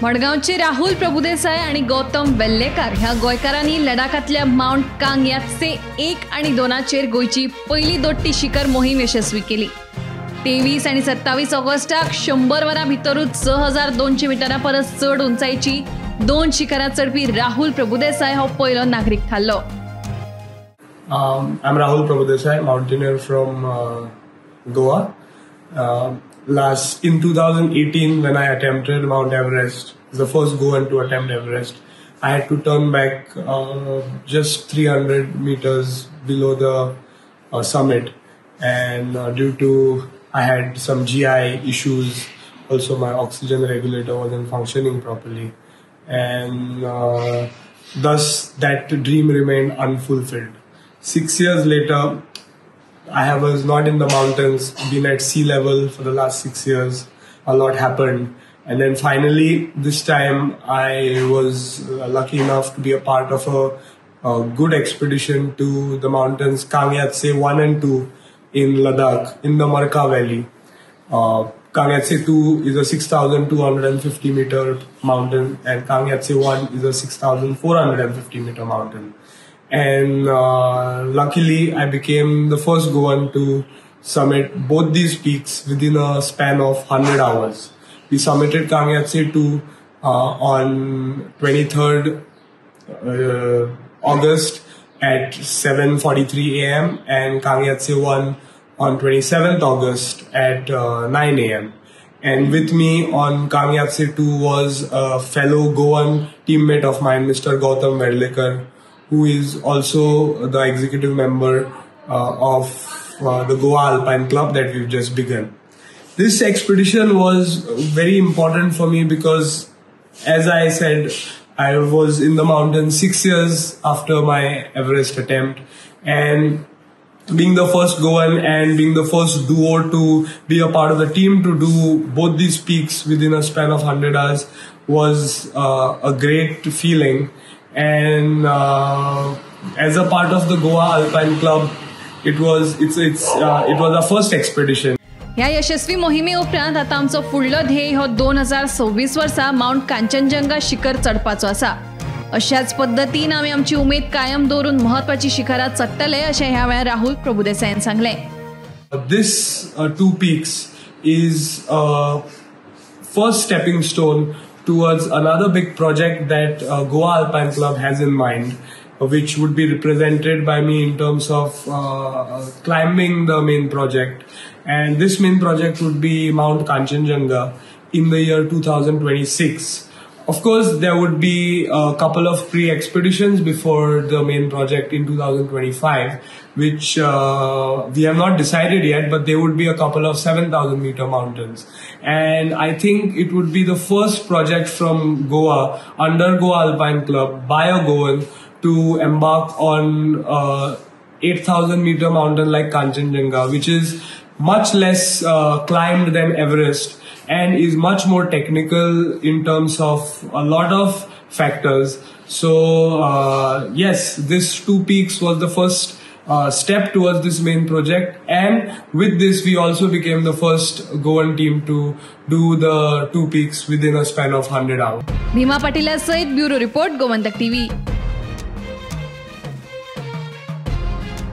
मडगावचे राहुल प्रभुदेसाई आणि गौतम वेल्लेकर ह्या गोंयकारांनी लडाखातल्या माउंट कांगयातसे 1 आणि 2 गोयची पहिली दोट्टी शिखर मोहीम यशस्वी केली। 23 आणि 27 ऑगस्टाक 100 वरां भितरूच 6200 मिटरां परस चड उंचायची 2 शिखरां चढपी राहुल प्रभुदेसाई हो पहिलो नागरिक थारलो। I'm Rahul Prabhudesai, mountaineer from Goa. In 2018, when I attempted Mount Everest, the first Goan to attempt Everest, I had to turn back just 300 meters below the summit, and due to I had some GI issues, also my oxygen regulator wasn't functioning properly, and thus that dream remained unfulfilled. 6 years later, I was not in the mountains, been at sea level for the last 6 years. A lot happened. And then finally, this time, I was lucky enough to be a part of a good expedition to the mountains Kangyatse 1 and 2 in Ladakh, in the Margao Valley. Kangyatse 2 is a 6,250 meter mountain, and Kangyatse 1 is a 6,450 meter mountain. And luckily, I became the first Goan to summit both these peaks within a span of 100 hours. We summited Kangyatse 2 on 23rd August at 7:43 a.m. and Kangyatse 1 on 27th August at 9 a.m. And with me on Kangyatse 2 was a fellow Goan teammate of mine, Mr. Gautam Veldekar, who is also the executive member of the Goa Alpine Club that we've just begun. This expedition was very important for me because, as I said, I was in the mountains 6 years after my Everest attempt, and being the first Goan and being the first duo to be a part of the team to do both these peaks within a span of 100 hours was a great feeling. And as a part of the Goa Alpine Club, it was our first expedition. ह्या यशस्वी मोहिमे उपरांत आता आमचो फुडलो ध्येय हो 2026 वर्सा mount Kanchenjunga शिखर चढपाचो आसा। अशाच पद्धतीन आमी आमची उमेद कायम दवरून महत्वाची शिखरां चडटले अशें ह्या वेळार राहुल प्रभुदेसाईन सांगले। This 2 peaks is a first stepping stone towards another big project that Goa Alpine Club has in mind, which would be represented by me in terms of climbing the main project. And this main project would be Mount Kanchenjunga in the year 2026. Of course, there would be a couple of pre-expeditions before the main project in 2025, which we have not decided yet, but there would be a couple of 7,000 meter mountains. And I think it would be the first project from Goa under Goa Alpine Club by a Goan to embark on 8,000 meter mountain like Kanchenjunga, which is much less climbed than Everest, and is much more technical in terms of a lot of factors. So yes, this 2 peaks was the first step towards this main project, and with this we also became the first Goan team to do the 2 peaks within a span of 100 hours. Bhima Patil सहित bureau report Gomantak TV.